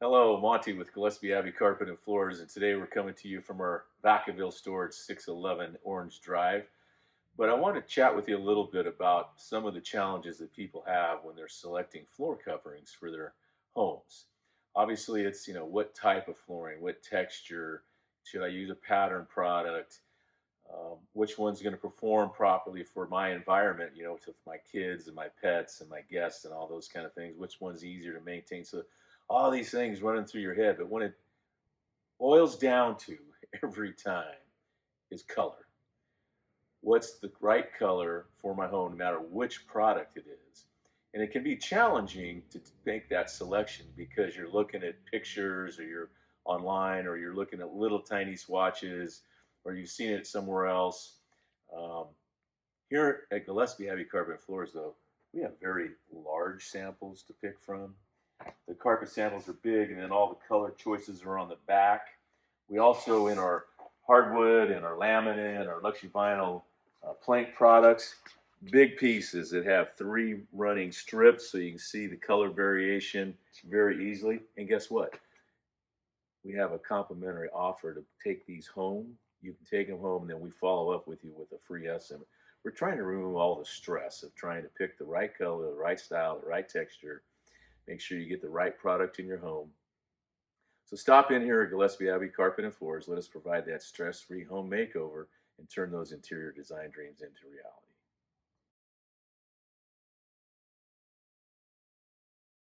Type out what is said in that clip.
Hello, Monte with Gillespie Abbey Carpet and Floors, and today we're coming to you from our Vacaville store at 611 Orange Drive. But I want to chat with you a little bit about some of the challenges that people have when they're selecting floor coverings for their homes. Obviously, it's, what type of flooring, what texture, should I use a pattern product, which one's going to perform properly for my environment, with my kids and my pets and my guests and all those kind of things, which one's easier to maintain. So all these things running through your head, but when it boils down to every time is color. What's the right color for my home, no matter which product it is? And it can be challenging to make that selection because you're looking at pictures or you're online or you're looking at little tiny swatches or you've seen it somewhere else. Um, Here at Gillespie Abbey Carpet and Floors, though, we have very large samples to pick from. The carpet samples are big, and then all the color choices are on the back. We also, in our hardwood and our laminate and our luxury vinyl plank products, big pieces that have 3 running strips so you can see the color variation very easily. And guess what? We have a complimentary offer to take these home. You can take them home, and then we follow up with you with a free estimate. We're trying to remove all the stress of trying to pick the right color, the right style, the right texture. Make sure you get the right product in your home. So stop in here at Gillespie Abbey Carpet and Floors. Let us provide that stress-free home makeover and turn those interior design dreams into reality.